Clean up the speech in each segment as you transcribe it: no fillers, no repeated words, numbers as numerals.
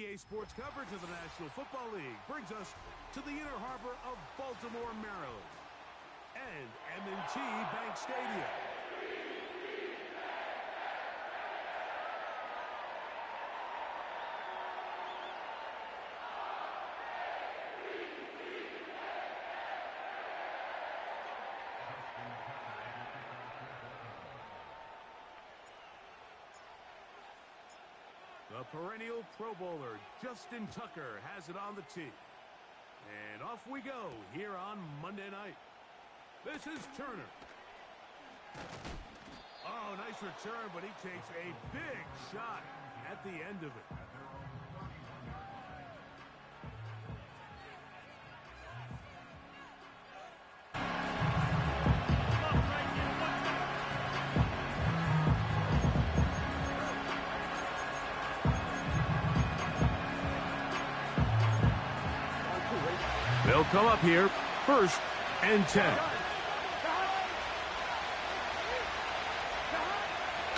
EA Sports coverage of the National Football League brings us to the inner harbor of Baltimore, Maryland, and M&T Bank Stadium. The perennial Pro Bowler, Justin Tucker, has it on the tee. And off we go here on Monday night. This is Turner. Oh, nice return, but he takes a big shot at the end of it. They'll come up here, 1st and 10.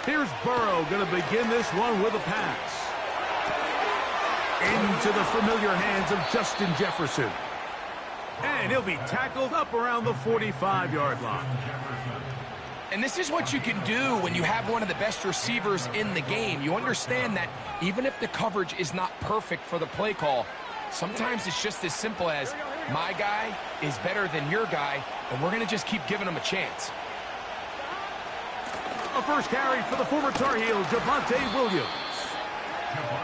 Here's Burrow going to begin this one with a pass. Into the familiar hands of Justin Jefferson. And he'll be tackled up around the 45-yard line. And this is what you can do when you have one of the best receivers in the game. You understand that even if the coverage is not perfect for the play call, sometimes it's just as simple as, my guy is better than your guy, and we're going to just keep giving him a chance. A first carry for the former Tar Heel, Javonte Williams.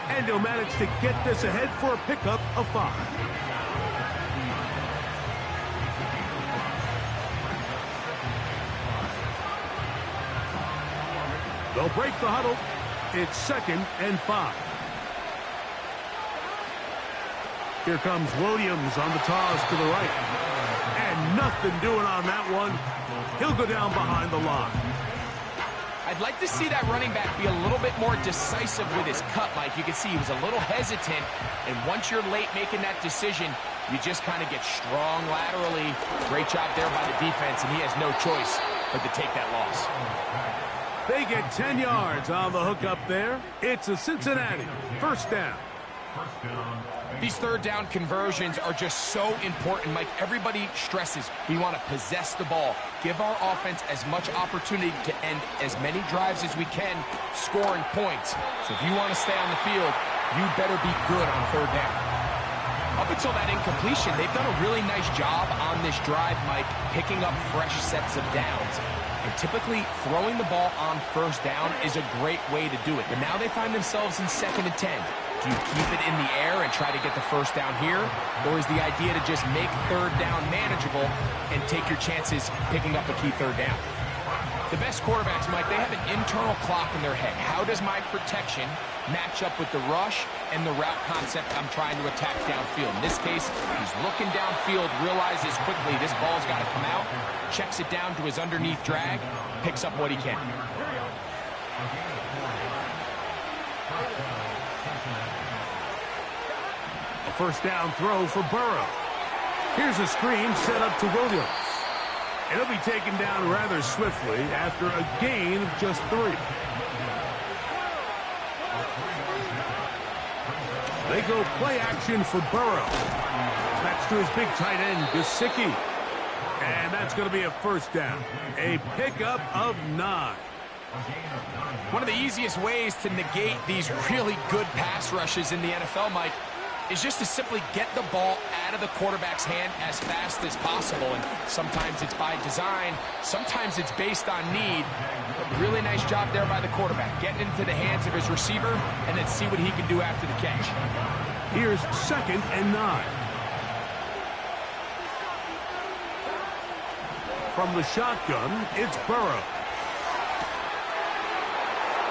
And he'll manage to get this ahead for a pickup of 5. They'll break the huddle. It's 2nd and 5. Here comes Williams on the toss to the right. And nothing doing on that one. He'll go down behind the line. I'd like to see that running back be a little bit more decisive with his cut, Mike. You can see he was a little hesitant, and once you're late making that decision, you just kind of get strong laterally. Great job there by the defense, and he has no choice but to take that loss. They get 10 yards on the hook up there. It's a Cincinnati 1st down. These 3rd down conversions are just so important, Mike. Everybody stresses we want to possess the ball, give our offense as much opportunity to end as many drives as we can, scoring points. So if you want to stay on the field, you better be good on 3rd down. Up until that incompletion, they've done a really nice job on this drive, Mike, picking up fresh sets of downs. And typically, throwing the ball on 1st down is a great way to do it. But now they find themselves in 2nd and 10. Do you keep it in the air and try to get the 1st down here? Or is the idea to just make 3rd down manageable and take your chances picking up a key 3rd down? The best quarterbacks, Mike, they have an internal clock in their head. How does my protection match up with the rush and the route concept I'm trying to attack downfield? In this case, he's looking downfield, realizes quickly this ball's got to come out, checks it down to his underneath drag, picks up what he can. A 1st down throw for Burrow. Here's a screen set up to Williams. And he'll be taken down rather swiftly after a gain of just 3. They go play action for Burrow. That's to his big tight end, Gesicki. And that's going to be a 1st down. A pickup of 9. One of the easiest ways to negate these really good pass rushes in the NFL, Mike, is just to simply get the ball out of the quarterback's hand as fast as possible. And sometimes it's by design, sometimes it's based on need. But really nice job there by the quarterback, getting into the hands of his receiver and then see what he can do after the catch. Here's 2nd and 9. From the shotgun, it's Burrow.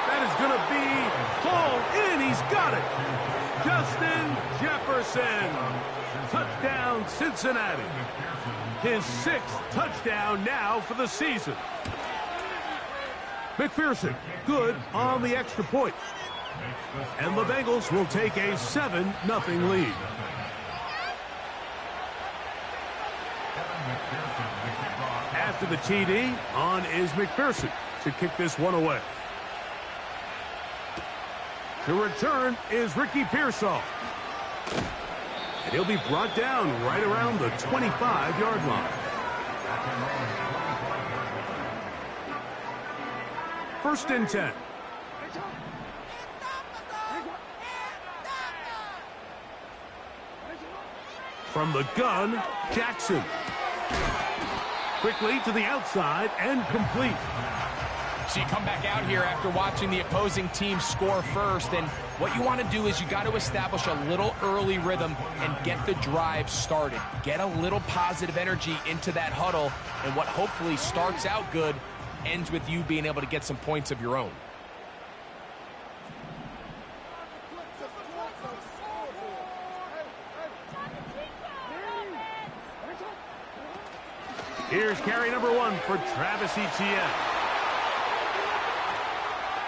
That is going to be hauled in. He's got it. Justin Jefferson. Touchdown, Cincinnati. His 6th touchdown now for the season. McPherson, good on the extra point. And the Bengals will take a 7-0 lead. After the TD, on is McPherson to kick this one away. To return is Ricky Pearsall. And he'll be brought down right around the 25-yard line. First and 10. From the gun, Jackson. Quickly to the outside and complete. So you come back out here after watching the opposing team score first, and what you want to do is you got to establish a little early rhythm and get the drive started. Get a little positive energy into that huddle, and what hopefully starts out good ends with you being able to get some points of your own. Here's carry number 1 for Travis Etienne.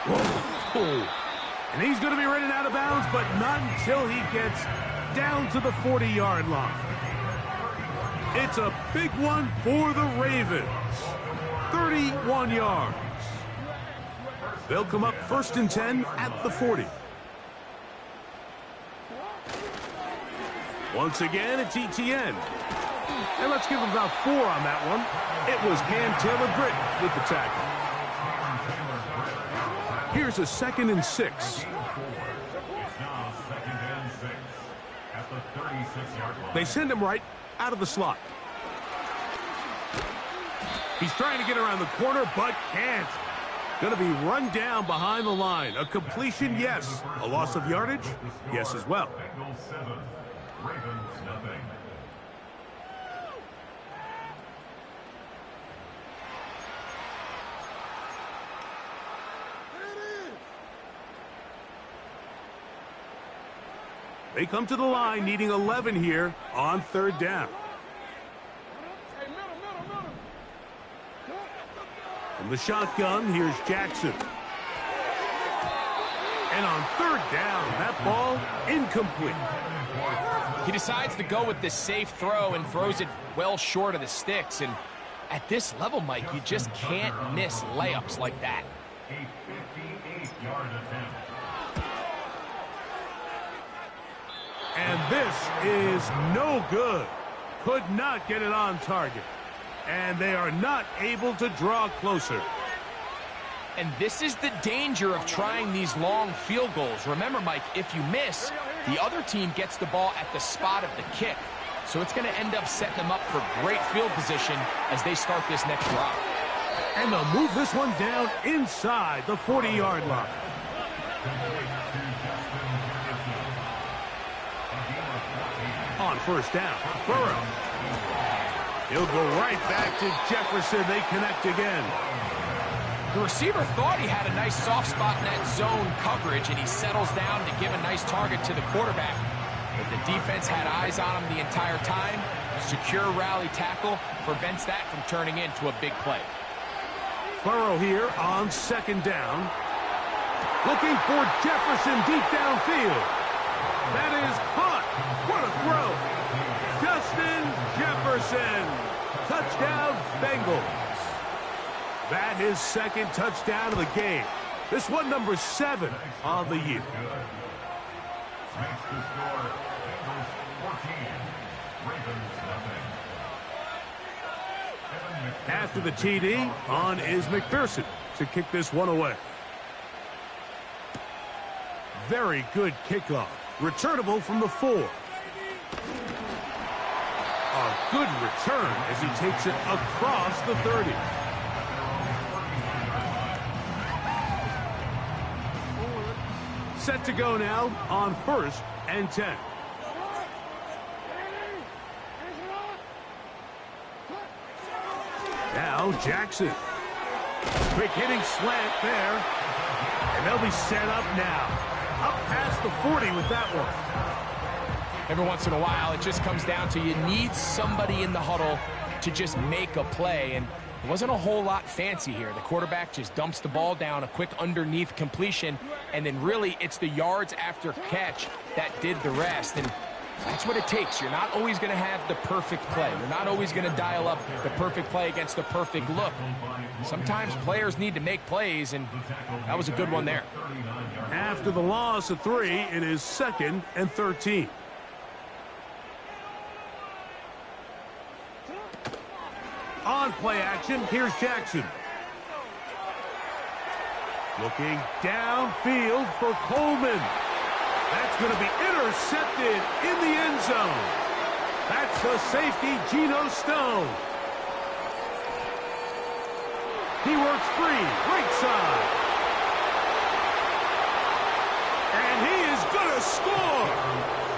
Whoa. And he's going to be running out of bounds, but not until he gets down to the 40-yard line. It's a big one for the Ravens. 31 yards. They'll come up first and 10 at the 40. Once again, it's Etienne. And let's give him about 4 on that one. It was Cam Taylor-Britt with the tackle. Here's a 2nd and 6. They send him right out of the slot. He's trying to get around the corner, but can't. Going to be run down behind the line. A completion, yes. A loss of yardage, yes as well. They come to the line needing 11 here on 3rd down. From the shotgun, here's Jackson. And on 3rd down, that ball incomplete. He decides to go with the safe throw and throws it well short of the sticks. And at this level, Mike, you just can't miss layups like that. A 58-yard attempt. And this is no good. Could not get it on target. And they are not able to draw closer. And this is the danger of trying these long field goals. Remember, Mike, if you miss, the other team gets the ball at the spot of the kick. So it's going to end up setting them up for great field position as they start this next drive. And they'll move this one down inside the 40-yard line. On 1st down, Burrow. He'll go right back to Jefferson. They connect again. The receiver thought he had a nice soft spot in that zone coverage, and he settles down to give a nice target to the quarterback. But the defense had eyes on him the entire time. Secure rally tackle prevents that from turning into a big play. Burrow here on 2nd down. Looking for Jefferson deep downfield. That is caught. What a throw. Justin Jefferson. Touchdown, Bengals. That is 2nd touchdown of the game. This one number 7 on the year. Makes the score Bengals 14, Ravens nothing. After the TD, on is McPherson to kick this one away. Very good kickoff. Returnable from the 4. A good return as he takes it across the 30. Set to go now on 1st and 10. Now Jackson. Quick hitting slant there. And they'll be set up now. Up past the 40 with that one. Every once in a while, it just comes down to you need somebody in the huddle to just make a play. And it wasn't a whole lot fancy here. The quarterback just dumps the ball down, a quick underneath completion, and then really it's the yards after catch that did the rest. And That's what it takes. You're not always going to have the perfect play. You're not always going to dial up the perfect play against the perfect look. Sometimes players need to make plays, and that was a good one there. After the loss of 3, it is 2nd and 13. On play action, here's Jackson. Looking downfield for Coleman. That's going to be intercepted in the end zone. That's the safety, Geno Stone. He works free, right side. And he is going to score.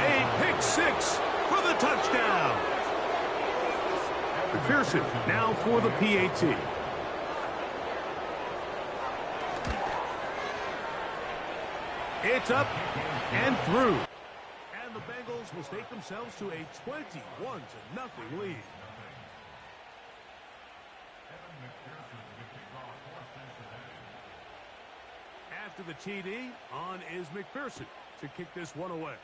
A pick 6 for the touchdown. McPherson now for the PAT. It's up and through. And the Bengals will stake themselves to a 21-0 lead. After the TD, on is McPherson to kick this one away.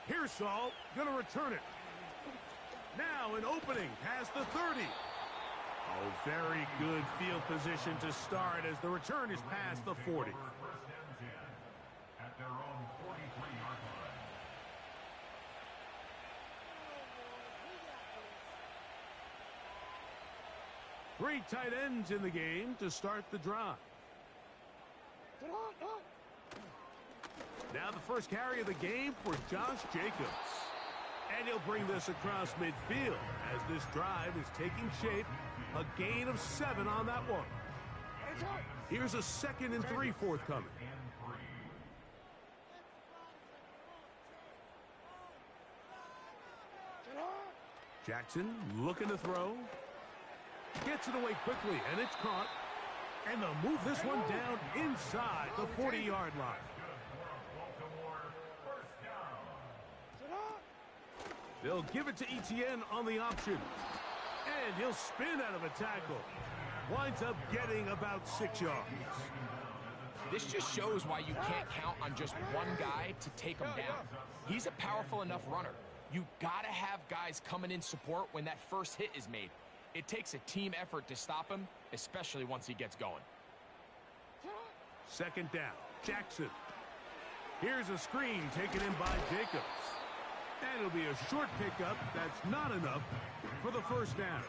Pearsall going to return it. Now an opening past the 30. Oh, very good field position to start as the return is past the 40. At their own 43-yard line. Three tight ends in the game to start the drive. Now the first carry of the game for Josh Jacobs. And he'll bring this across midfield as this drive is taking shape. A gain of 7 on that one. Here's a 2nd and 3 forthcoming. Jackson looking to throw. Gets it away quickly, and it's caught. And they'll move this one down inside the 40-yard line. They'll give it to Etienne on the option. And he'll spin out of a tackle. Winds up getting about 6 yards. This just shows why you can't count on just one guy to take him down. He's a powerful enough runner. You gotta have guys coming in support when that first hit is made. It takes a team effort to stop him, especially once he gets going. 2nd down, Jackson. Here's a screen taken in by Jacobs. And it'll be a short pickup. That's not enough for the first down.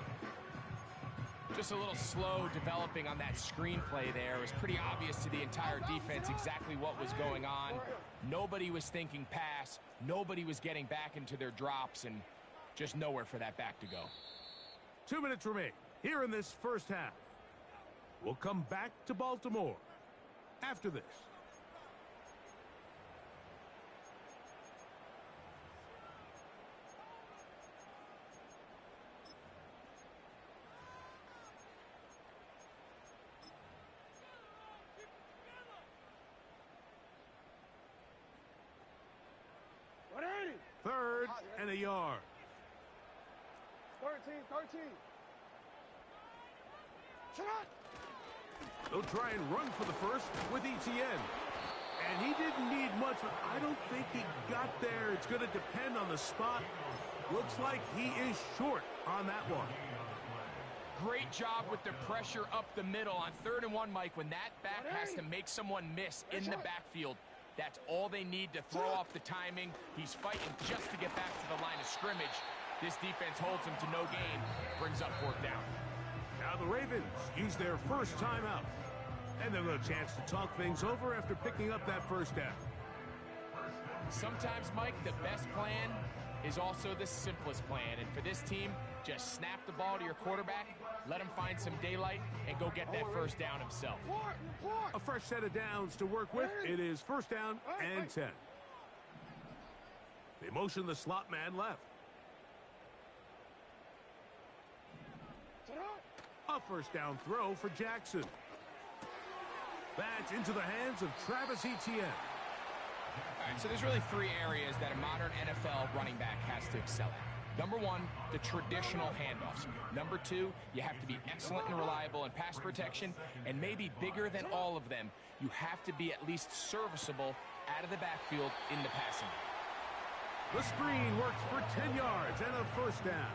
Just a little slow developing on that screenplay there. It was pretty obvious to the entire defense exactly what was going on. Nobody was thinking pass. Nobody was getting back into their drops, and just nowhere for that back to go. 2 minutes remain here in this first half. We'll come back to Baltimore after this. Third and a yard. 13. They'll try and run for the first with Etienne. And he didn't need much, but I don't think he got there. It's going to depend on the spot. Looks like he is short on that one. Great job with the pressure up the middle on 3rd and 1, Mike. When that back has to make someone miss in the backfield, that's all they need to throw off the timing. He's fighting just to get back to the line of scrimmage. This defense holds him to no gain, brings up 4th down. Now the Ravens use their first timeout. And they'll have a chance to talk things over after picking up that first down. Sometimes, Mike, the best plan is also the simplest plan. And for this team, just snap the ball to your quarterback, let him find some daylight, and go get that first down himself. A fresh set of downs to work with. It is 1st down and 10. They motion the slot man left. A first down throw for Jackson. That's into the hands of Travis Etienne. All right, so there's really 3 areas that a modern NFL running back has to excel at. Number one, the traditional handoffs. Number two, you have to be excellent and reliable in pass protection, and maybe bigger than all of them, you have to be at least serviceable out of the backfield in the passing game. The screen works for 10 yards and a first down.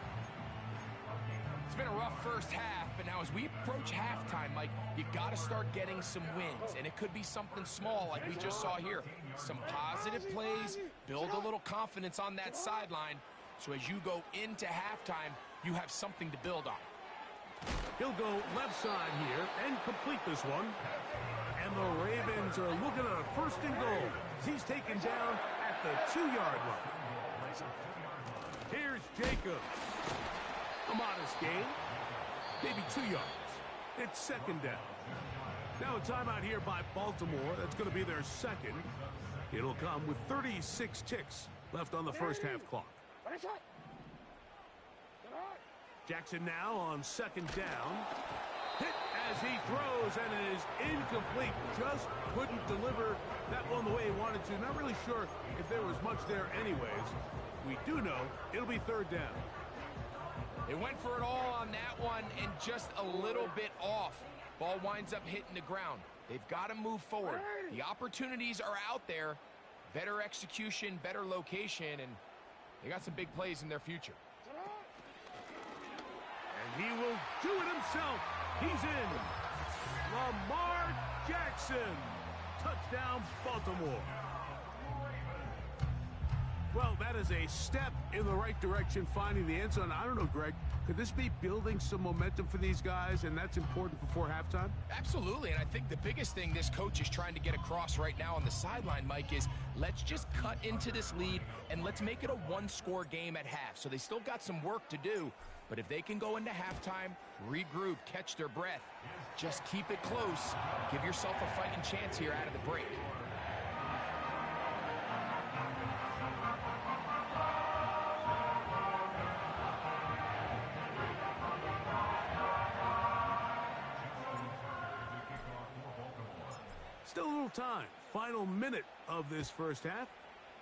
It's been a rough first half, but now as we approach halftime, Mike, you got to start getting some wins, and it could be something small like we just saw here. Some positive plays, build a little confidence on that sideline, so as you go into halftime, you have something to build on. He'll go left side here and complete this one. And the Ravens are looking at a first and goal. He's taken down at the 2-yard line. Here's Jacobs. A modest gain, maybe 2 yards. It's second down. Now a timeout here by Baltimore. That's going to be their second. It'll come with 36 ticks left on the first half clock. Jackson now on second down. Hit as he throws, and it is incomplete. Just couldn't deliver that one the way he wanted to. Not really sure if there was much there anyways. We do know it'll be third down. They went for it all on that one and just a little bit off. Ball winds up hitting the ground. They've got to move forward. The opportunities are out there. Better execution, better location, and they got some big plays in their future. And he will do it himself. He's in. Lamar Jackson. Touchdown, Baltimore. Well, that is a step in the right direction, finding the end zone. I don't know, Greg, could this be building some momentum for these guys, and that's important before halftime? Absolutely, and I think the biggest thing this coach is trying to get across right now on the sideline, Mike, is let's just cut into this lead, and let's make it a one-score game at half. So they still got some work to do, but if they can go into halftime, regroup, catch their breath, just keep it close, give yourself a fighting chance here out of the break. Still a little time. Final minute of this first half.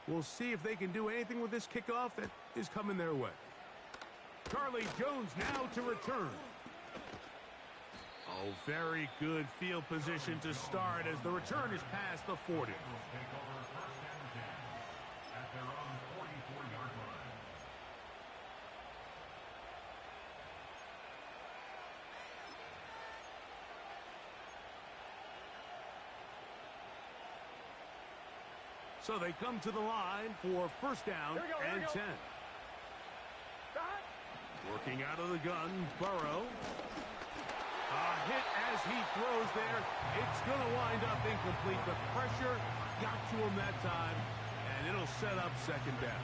We'll see if they can do anything with this kickoff that is coming their way. Charlie Jones now to return. Oh, very good field position to start as the return is past the 40. At their own 44-yard line. So they come to the line for first down and 10. Working out of the gun, Burrow. A hit as he throws there. It's going to wind up incomplete. The pressure got to him that time, and it'll set up second down.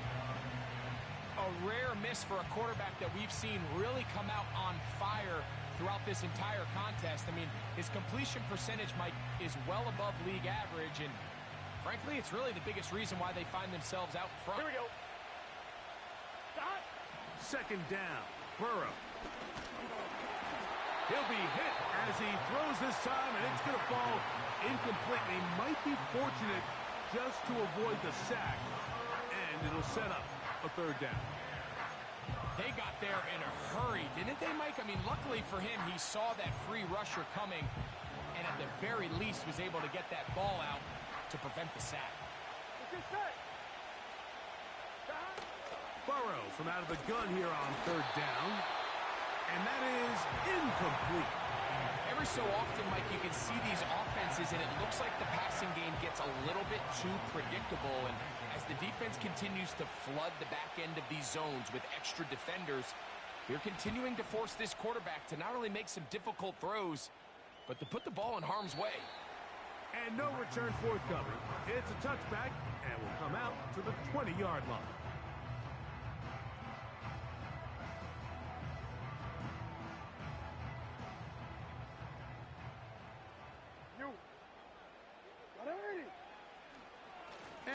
A rare miss for a quarterback that we've seen really come out on fire throughout this entire contest. I mean, his completion percentage, Mike, is well above league average, and frankly, it's really the biggest reason why they find themselves out in front. Here we go. Stop. Second down, Burrow. He'll be hit as he throws this time, and it's going to fall incomplete. He might be fortunate just to avoid the sack, and it'll set up a third down. They got there in a hurry, didn't they, Mike? I mean, luckily for him, he saw that free rusher coming, and at the very least was able to get that ball out to prevent the sack. Burrow from out of the gun here on third down. And that is incomplete. Every so often, Mike, you can see these offenses, and it looks like the passing game gets a little bit too predictable. And as the defense continues to flood the back end of these zones with extra defenders, they're continuing to force this quarterback to not only make some difficult throws, but to put the ball in harm's way. And no return forthcoming. It's a touchback, and will come out to the 20-yard line.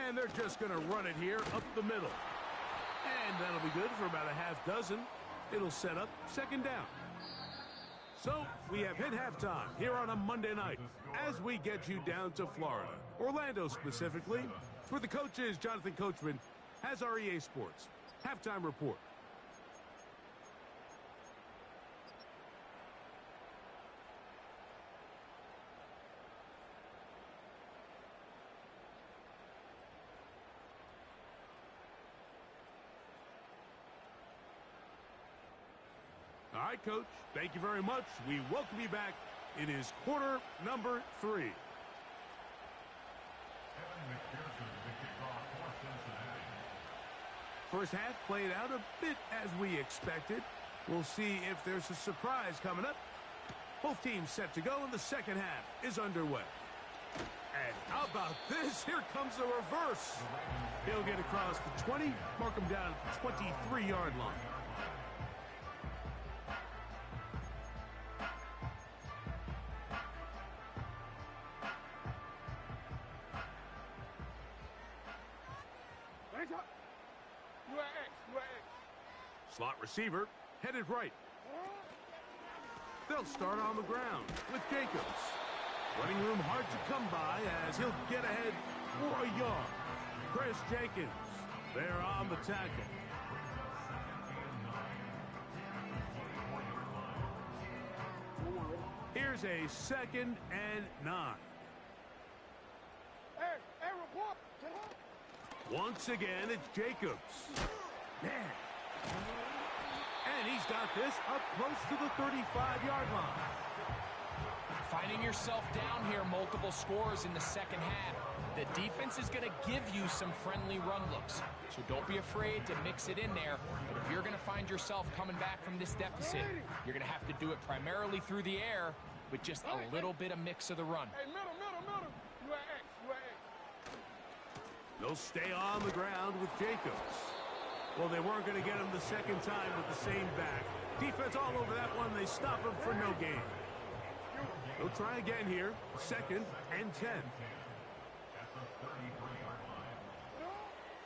And they're just going to run it here up the middle. And that'll be good for about a half dozen. It'll set up second down. So we have hit halftime here on a Monday night as we get you down to Florida, Orlando specifically, where the coach is Jonathan Coachman has our EA Sports halftime report. right, Coach. Thank you very much. We welcome you back. It is quarter number 3. Evan McPherson, the kickoff for Cincinnati. First half played out a bit as we expected. We'll see if there's a surprise coming up. Both teams set to go, and the second half is underway. And how about this? Here comes the reverse. He'll get across the 20, mark him down at the 23-yard line. Slot receiver, headed right. They'll start on the ground with Jacobs. Running room hard to come by as he'll get ahead for a yard. Chris Jenkins there on the tackle. Here's a 2nd and 9. Once again, it's Jacobs. Man. And he's got this up close to the 35-yard line. Finding yourself down here, multiple scores in the second half. The defense is going to give you some friendly run looks, so don't be afraid to mix it in there. But if you're going to find yourself coming back from this deficit, you're going to have to do it primarily through the air with just a little bit of mix of the run. Hey, middle. You at X. They'll stay on the ground with Jacobs. Well, they weren't going to get him the second time with the same back. Defense all over that one. They stop him for no gain. They'll try again here. 2nd and 10.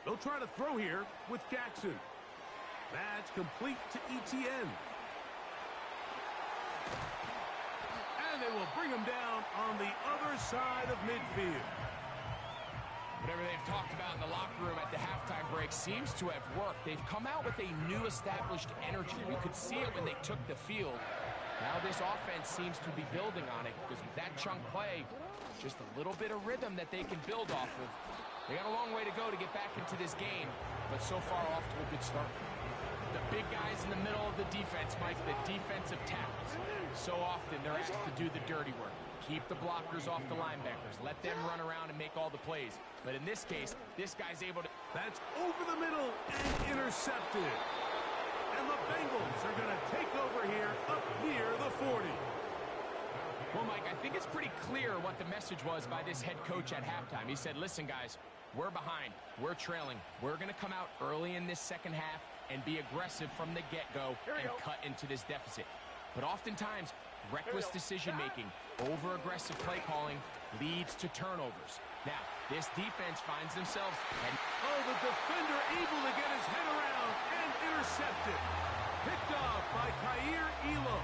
They'll try to throw here with Jackson. That's complete to ETN. And they will bring him down on the other side of midfield. Whatever they've talked about in the locker room at the halftime break seems to have worked. They've come out with a new established energy. You could see it when they took the field. Now this offense seems to be building on it because with that chunk play, just a little bit of rhythm that they can build off of. They got a long way to go to get back into this game, but so far off to a good start. The big guys in the middle of the defense, Mike, the defensive tackles. So often they're asked to do the dirty work. Keep the blockers off the linebackers. Let them run around and make all the plays. But in this case, this guy's able to... That's over the middle and intercepted. And the Bengals are going to take over here up near the 40. Well, Mike, I think it's pretty clear what the message was by this head coach at halftime. He said, listen, guys, we're behind. We're trailing. We're going to come out early in this second half and be aggressive from the get-go and cut into this deficit. But oftentimes, reckless decision-making, over-aggressive play calling leads to turnovers. Now, this defense finds themselves... Oh, the defender able to get his head around and intercepted. Picked off by Khair Elam.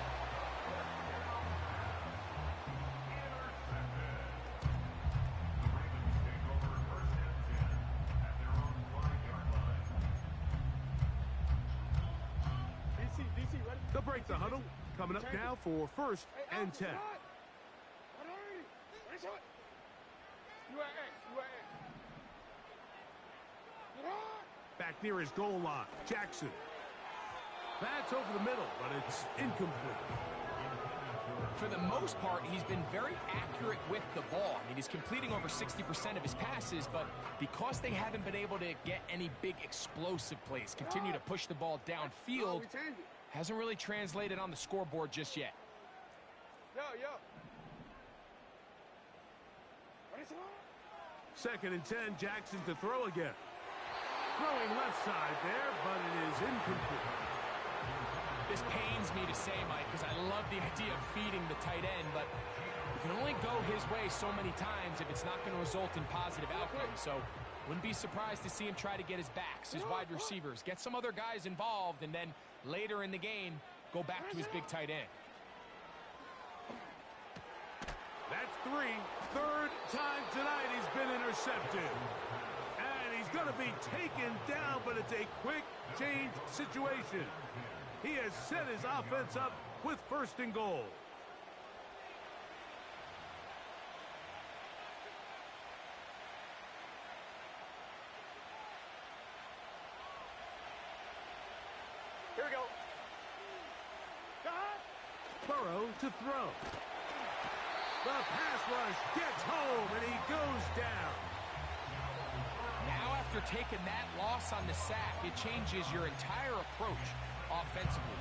They'll break the huddle. Coming up now for 1st and 10. Back near his goal line, Jackson. That's over the middle, but it's incomplete. For the most part, he's been very accurate with the ball. I mean, he's completing over 60% of his passes, but because they haven't been able to get any big explosive plays, continue to push the ball downfield, hasn't really translated on the scoreboard just yet. Yo. 2nd and 10, Jackson to throw again. Throwing left side there, but it is incomplete. This pains me to say, Mike, because I love the idea of feeding the tight end, but you can only go his way so many times if it's not going to result in positive outcomes. So wouldn't be surprised to see him try to get his backs, his wide receivers, get some other guys involved, and then later in the game, go back to his big tight end. That's 3. 3rd time tonight he's been intercepted. And he's going to be taken down, but it's a quick change situation. He has set his offense up with 1st and goal. Here we go. Burrow to throw. The pass rush gets home, and he goes down. Now, after taking that loss on the sack, it changes your entire approach offensively.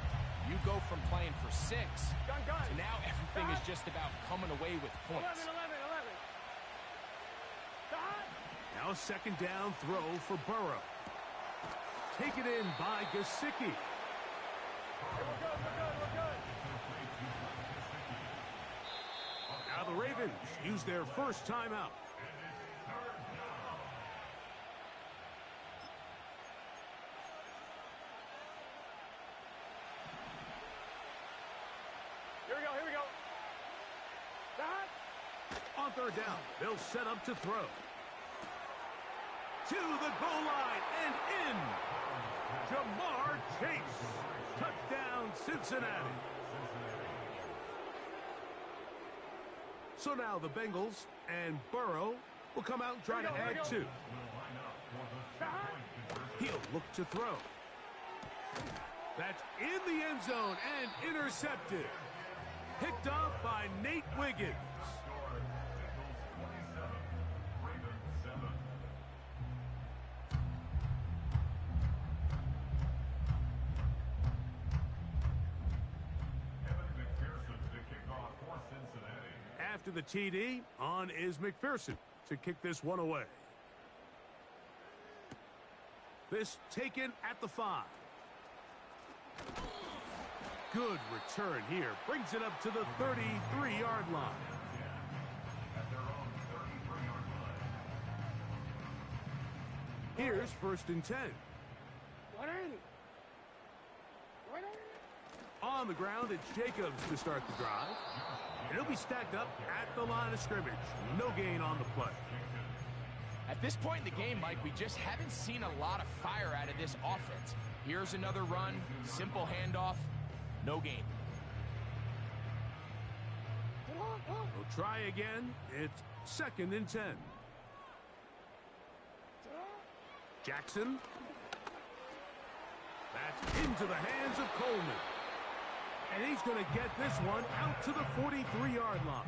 You go from playing for 6 to now everything is just about coming away with points. 11. Now a second down throw for Burrow. Taken in by Gesicki. We're good. Now the Ravens use their first timeout. Here we go. Stop. On third down, they'll set up to throw. To the goal line and in. Jamar Chase. Touchdown, Cincinnati. So now the Bengals and Burrow will come out and try to add 2. He'll look to throw. That's in the end zone and intercepted. Picked off by Nate Wiggins. After the TD, on is McPherson to kick this one away. This taken at the 5. Good return here. Brings it up to the 33-yard line. Here's 1st and 10. On the ground, it's Jacobs to start the drive. And he'll be stacked up at the line of scrimmage. No gain on the play. At this point in the game, Mike, we just haven't seen a lot of fire out of this offense. Here's another run, simple handoff, no gain. We'll try again. It's 2nd and 10. Jackson. That's into the hands of Coleman. And he's going to get this one out to the 43-yard line.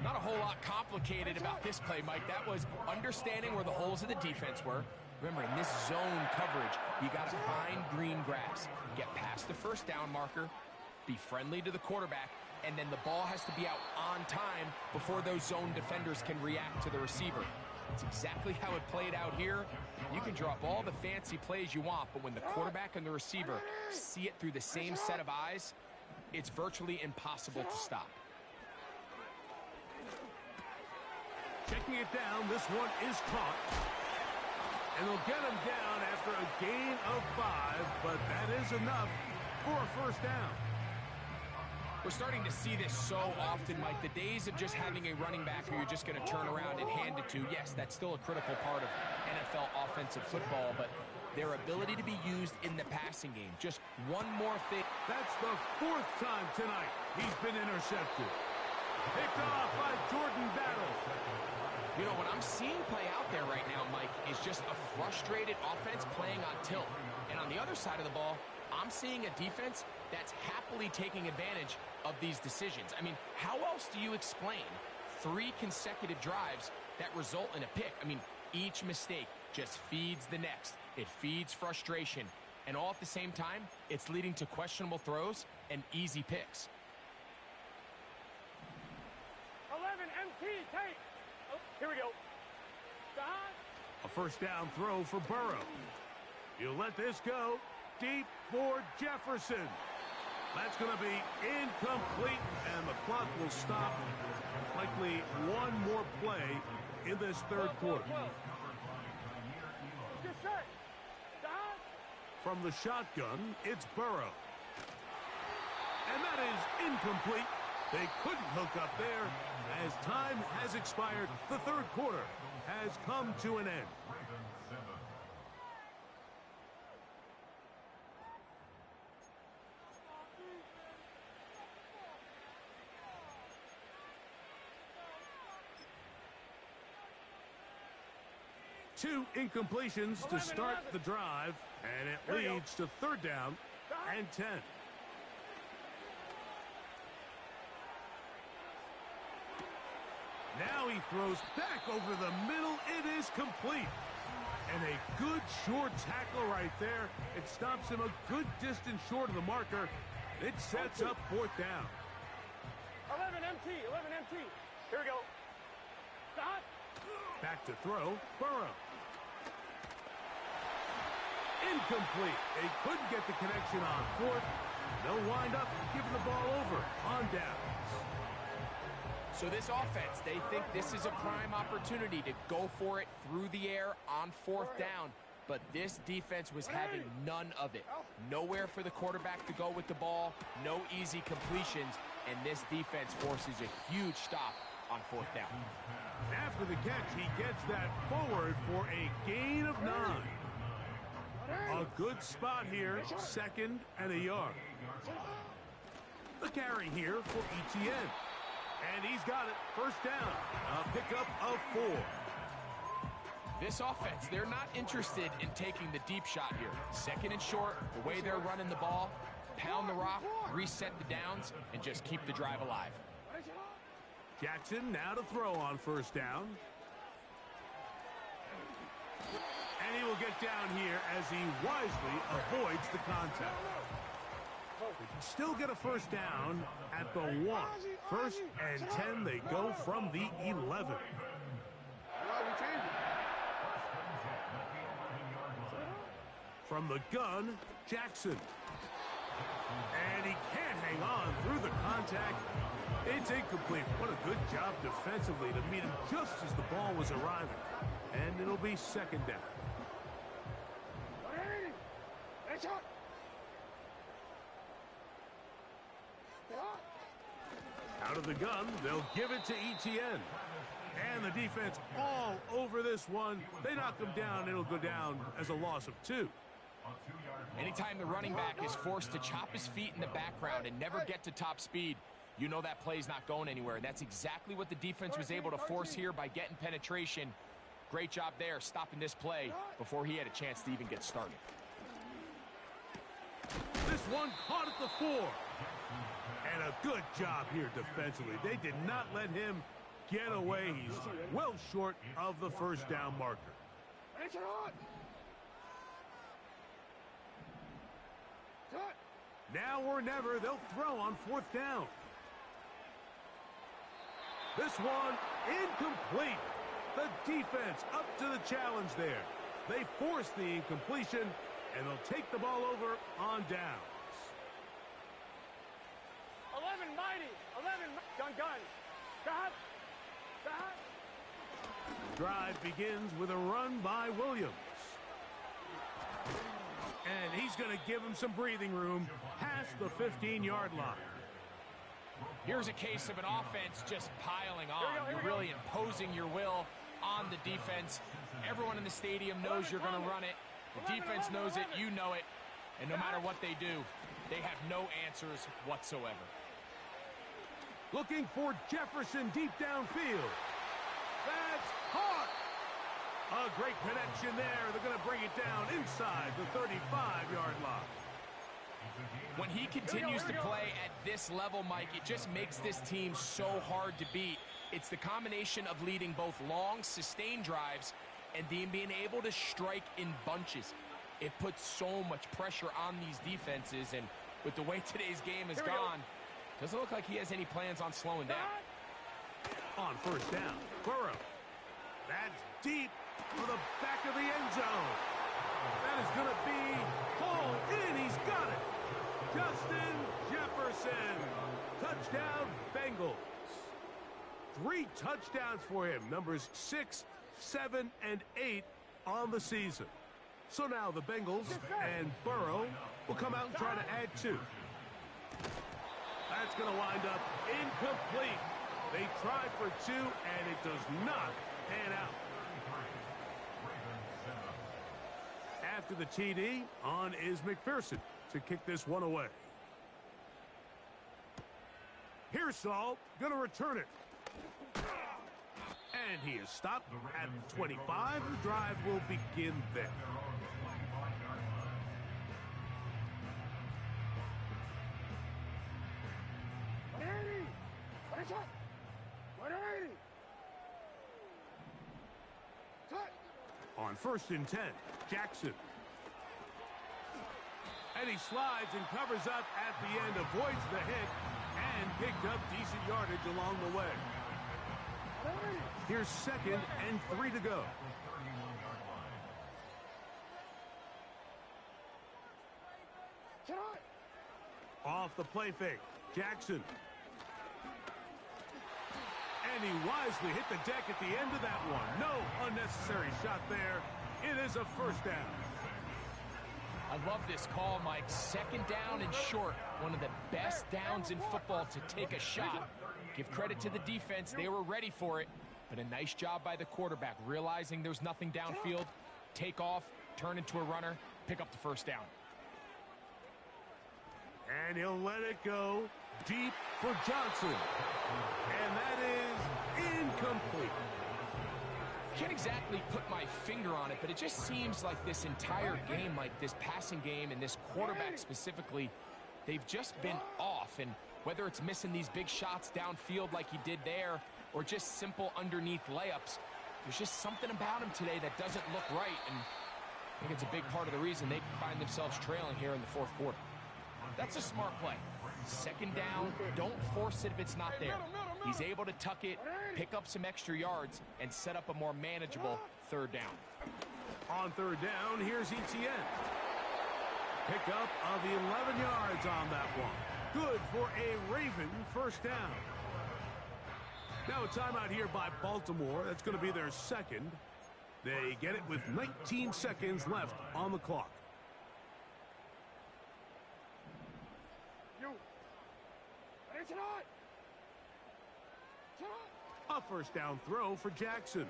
Not a whole lot complicated about this play, Mike. That was understanding where the holes of the defense were. Remember, in this zone coverage, you got to find green grass, get past the first down marker, be friendly to the quarterback, and then the ball has to be out on time before those zone defenders can react to the receiver. It's exactly how it played out here. You can draw up all the fancy plays you want, but when the quarterback and the receiver see it through the same set of eyes, it's virtually impossible to stop. Checking it down, this one is caught. And they'll get him down after a gain of 5, but that is enough for a first down. We're starting to see this so often, Mike. The days of just having a running back who you're just going to turn around and hand it to, yes, that's still a critical part of NFL offensive football, but their ability to be used in the passing game. Just one more thing. That's the 4th time tonight he's been intercepted. Picked off by Jordan Battle. You know, what I'm seeing play out there right now, Mike, is just a frustrated offense playing on tilt. And on the other side of the ball, I'm seeing a defense that's happily taking advantage of these decisions. I mean, how else do you explain 3 consecutive drives that result in a pick? I mean, each mistake just feeds the next. It feeds frustration. And all at the same time, it's leading to questionable throws and easy picks. 11 MT, take. Oh, here we go. Stop. A first down throw for Burrow. He'll let this go deep for Jefferson. That's going to be incomplete, and the clock will stop. Likely one more play in this 3rd quarter. Just set. Stop. From the shotgun, it's Burrow. And that is incomplete. They couldn't hook up there. As time has expired, the 3rd quarter has come to an end. 2 incompletions to start the drive, and it leads to 3rd down and 10. throws back over the middle. It is complete. And a good short tackle right there. It stops him a good distance short of the marker. It sets up fourth down. 11 MT, 11 MT. Here we go. Stop. Back to throw, Burrow. Incomplete. They couldn't get the connection on fourth. They'll wind up giving the ball over on downs. So this offense, they think this is a prime opportunity to go for it through the air on fourth down. But this defense was having none of it. Nowhere for the quarterback to go with the ball, no easy completions, and this defense forces a huge stop on fourth down. After the catch, he gets that forward for a gain of 9. A good spot here, 2nd and a yard. The carry here for ETN. And he's got it, first down, a pickup of 4. This offense, they're not interested in taking the deep shot here. 2nd and short, the way they're running the ball, pound the rock, reset the downs, and just keep the drive alive. Jackson now to throw on first down. And he will get down here as he wisely avoids the contact. They can still get a first down at the 1. 1st and 10, they go from the 11. From the gun, Jackson. And he can't hang on through the contact. It's incomplete. What a good job defensively to meet him just as the ball was arriving. And it'll be 2nd down. Out of the gun, they'll give it to ETN. And the defense all over this one. They knock him down. It'll go down as a loss of 2. Anytime the running back is forced to chop his feet in the background and never get to top speed, you know that play's not going anywhere. And that's exactly what the defense was able to force here by getting penetration. Great job there, stopping this play before he had a chance to even get started. This one caught at the 4. And a good job here defensively. They did not let him get away. He's well short of the first down marker. Now or never, they'll throw on 4th down. This one incomplete. The defense up to the challenge there. They force the incompletion, and they'll take the ball over on downs. 11 mighty, 11 gun. Stop. Drive begins with a run by Williams. And he's going to give him some breathing room past the 15-yard line. Here's a case of an offense just piling on. You're really imposing your will on the defense. Everyone in the stadium knows you're going to run it. The defense knows it, you know it. And no matter what they do, they have no answers whatsoever. Looking for Jefferson deep downfield. That's caught. A great connection there. They're going to bring it down inside the 35-yard line. When he continues to play at this level, Mike, it just makes this team so hard to beat. It's the combination of leading both long, sustained drives and then being able to strike in bunches. It puts so much pressure on these defenses, and with the way today's game has gone, doesn't look like he has any plans on slowing down. On first down, Burrow. That's deep for the back of the end zone. That is going to be hauled in. He's got it. Justin Jefferson. Touchdown, Bengals. 3 touchdowns for him. Numbers 6, 7, and 8 on the season. So now the Bengals and Burrow will come out and try to add 2. That's going to wind up incomplete. They tried for 2, and it does not pan out. After the TD, on is McPherson to kick this one away. Pearsall going to return it. And he is stopped at 25. The drive will begin there. On 1st and 10, Jackson. And he slides and covers up at the end, avoids the hit, and picked up decent yardage along the way. Here's 2nd and 3 to go. Off the play fake, Jackson. And he wisely hit the deck at the end of that one. No unnecessary shot there. It is a 1st down. I love this call, Mike. 2nd down and short. One of the best downs in football to take a shot. Give credit to the defense. They were ready for it. But a nice job by the quarterback, realizing there's nothing downfield. Take off, turn into a runner, pick up the 1st down. And he'll let it go deep for Johnson. And that is incomplete. Can't exactly put my finger on it, but it just seems like this entire game, like this passing game and this quarterback specifically, they've just been off. And whether it's missing these big shots downfield like he did there or just simple underneath layups, there's just something about him today that doesn't look right. And I think it's a big part of the reason they find themselves trailing here in the 4th quarter. That's a smart play. 2nd down, don't force it if it's not there. He's able to tuck it, pick up some extra yards, and set up a more manageable 3rd down. On 3rd down, here's Etienne. Pick up of 11 yards on that one. Good for a Raven 1st down. Now a timeout here by Baltimore. That's going to be their 2nd. They get it with 19 seconds left on the clock. A 1st down throw for Jackson.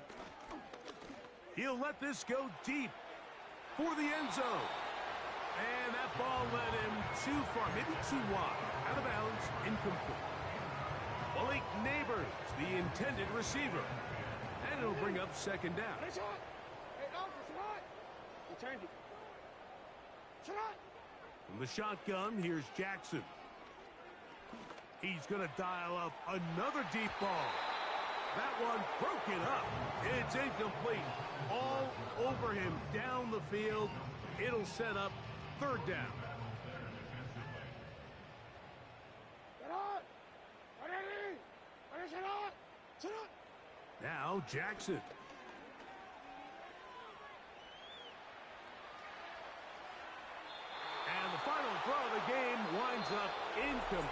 He'll let this go deep for the end zone. And that ball led him too far, maybe too wide. Out of bounds, incomplete. Malik Neighbors, the intended receiver. And it'll bring up 2nd down. From the shotgun, here's Jackson. He's going to dial up another deep ball. That one broken up. It's incomplete. All over him down the field. It'll set up 3rd down. Now Jackson. And the final throw of the game winds up incomplete.